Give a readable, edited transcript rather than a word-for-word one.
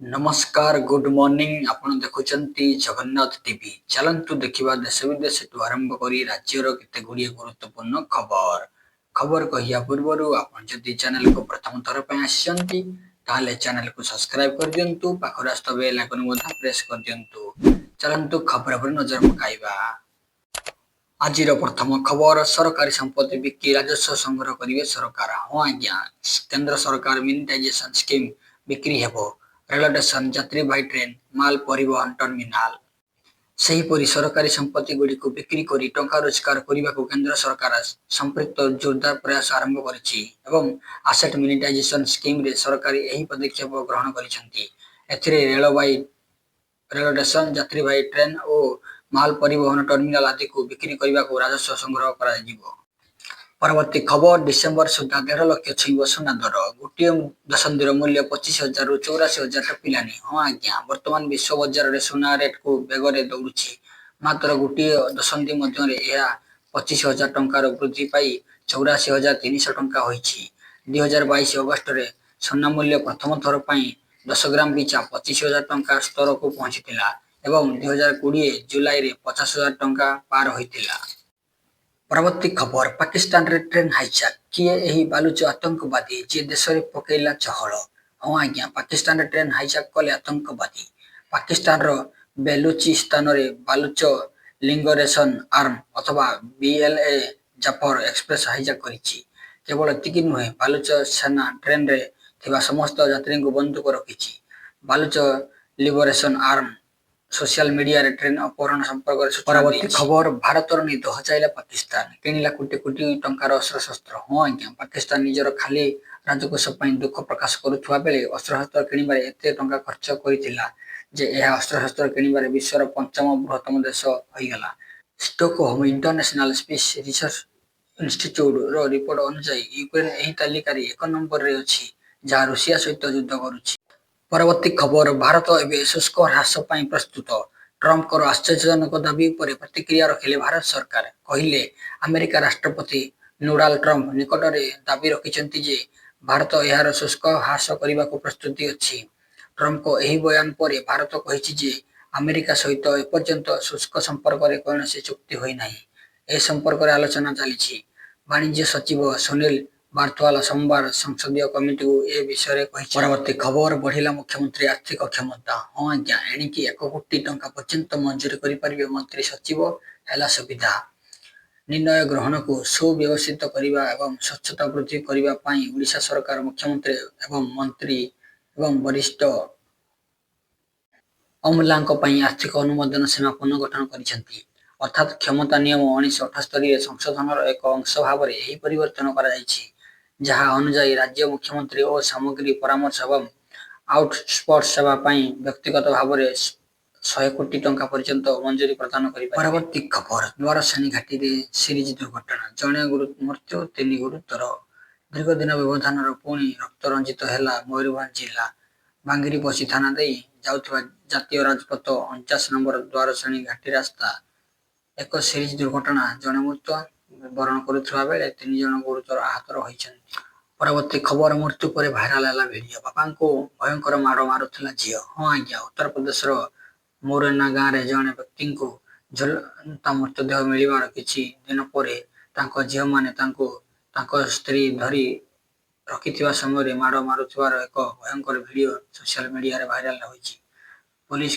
नमस्कार good morning आपण देखुचंती Jagannath TV चलंतु देखिबा देश विदेश टू आरंभ करी राज्यर केते गुड़िए गुरुत्वपूर्ण खबर कहिया पूर्वरु आपण जदि चैनल को प्रथम थर पे आछंती ताले चैनल को सब्सक्राइब कर दियंतु पाखरास्त बेल आइकन मोधा प्रेस कर दियंतु चलंतु खबर पर नजर पकाइबा। आजिर प्रथम खबर सरकारी संपत्ति बिक्री राजस्व संग्रह करिवे सरकार। हाँ आज्ञा केंद्र सरकार मिनिटाइजेशन स्कीम बिक्री हेबो। रेल स्टेशन यात्रीवाही ट्रेन माल परिवहन टर्मिनाल सेहीपरि सरकारी संपत्ति गुड़िक बिक्री करी टंका रोजगार करने को केंद्र सरकार संपृक्त जोरदार प्रयास आरंभ करिछि एवं आसेट मिनिटाइजेशन स्कीम रे सरकार यही पदक्षेप ग्रहण करिसेंति। एथिरे रेल स्टेशन यात्रीवाही ट्रेन और माल परिवहन टर्मिनाल आदि को बिक्री करने को राजस्व संग्रह करा जिवो। परवर्ती खबर डिसेम्बर सुधा 1.5 लाख छुईब सुना दर। गोटे दशंधीर मूल्य 25,000 रु 84,000 टपिलानी। हाँ आज्ञा वर्तमान विश्व बजार रे सुना रेट को बेगरे दौड़ुछि। मात्र गोटे दशंधि मध्य 25,000 टंकार वृद्धि पाई 84,300 टंका होइछि। 2022 अगस्त रे सुना मूल्य प्रथम थर पाई 10 ग्राम पिछा 25,000 टंका स्तर को पहुंचीथिला एवं 2020 जुलाई रे 50,000 टंका पार होइथिला। परवर्ती खबर पाकिस्तान रे ट्रेन हाईजैक किए एही बालुच आतंकवादी जे देश रे पकेला चहल। हाँ आज्ञा पाकिस्तान रे ट्रेन हाईजैक कले आतंकवादी। पाकिस्तान रो बेलुचिस्तान रे बालुच लिबरेशन आर्म अथवा बीएलए जाफर एक्सप्रेस हाईजैक करिछि। केवल एतिकी नुहे बालुच सेना ट्रेन रे थिबा समस्त यात्री को बंदूक रखिछि। बालुच लिबरेशन आर्म सोशल मीडिया रे ट्रेन अपहरण संपर्क परवर्ती खबर भारत निद हजाइला पाकिस्तान किणिला कोटी कोटी टंकार अस्त्र शस्त्र। हाँ आज्ञा पाकिस्तान निजर खाली राजकोष दुख प्रकाश करुवा बेले अस्त्र शस्त्र किणवार एते टंका खर्च करिथिला जे यह अस्त्र शस्त्र किणवार विश्वर पंचम बृहत्तम देश होइगला। Stockholm International Space Research Institute रो रिपोर्ट अनुसार यूक्रेन एही तालिकार 1 नंबर रे अछि जहा रूसिया सहित युद्ध करुछि। परवर्ती खबर भारत एवं शुष्क ह्रास प्रस्तुत। ट्रम्प आश्चर्यजनक दाबी पर प्रतिक्रिया रखिले भारत सरकार। कहले अमेरिका राष्ट्रपति डोनाल्ड ट्रम्प निकट में दाबी रखिछंती जे भारत यार शुष्क ह्रास करने को प्रस्तुति अछि। ट्रम्प को यही बयान पर भारत कहिछि जे अमेरिका सहित एपर्यंत शुष्क संपर्क रे कौनसी चुक्ति होई नाही। ए संपर्क रे आलोचना चली। वाणिज्य सचिव सुनील बार्थवाला सोमवार संसदीय कमिटी को ए विषय कहिछि। परवर्ती खबर बढ़िला मुख्यमंत्री आर्थिक क्षमता। हाँ आज्ञा एणिकी 1 कोटी टंका पर्यंत मंजूरी करिपारिबे मंत्री सचिव हैला सुविधा। निर्णय ग्रहण को सुव्यवस्थित करने एवं स्वच्छता वृद्धि करने पाई ओडिशा सरकार मुख्यमंत्री एवं मंत्री एवं वरिष्ठ अमलांक पाई आर्थिक अनुमोदन सीमा पुनर्गठन करिसेंती। अर्थात क्षमता नियम 1978 संशोधन एक अंश भाव में यही परिवर्तन करा जायछि जहाँ अनुजाई राज्य मुख्यमंत्री और सामग्री परामर्श एवं आउटसोर्स सेवा पाई व्यक्तिगत भाव में 100 कोटी टंका पर्यंत मंजूरी प्रदान करि। परवर्ती खबर द्वारसेनी घाटी रे सीरीज दुर्घटना जणे मृत्यु 3 गुरुतर। दीर्घ दिन व्यवधान पुणी रक्त रंजित हैला मयूरभंज जिला बांगिरीपोशी थाना दे जाउथबा जातीय राजपथ 49 नंबर द्वारसेनी घाटी रास्ता एक सीरीज दुर्घटना जणे मृत्यु बरण करुवा बेले 3 जन गुरुतर आहत रहिछन्ति। परवर्ती खबर मृत्यु पर भाइराल है वीडियो। बापा को भयंकर माड़ मारुला झील। हाँ आज्ञा उत्तर प्रदेश मोरेना गाँव में जड़े व्यक्ति को झुलता मृतदेह मिलवार किछि दिन पर झील मैंने स्त्री धरी रखिथिबा समय माड़ मारुथिबार एक भयंकर वीडियो सोशल मीडिया रे भाइराल होइछि। पुलिस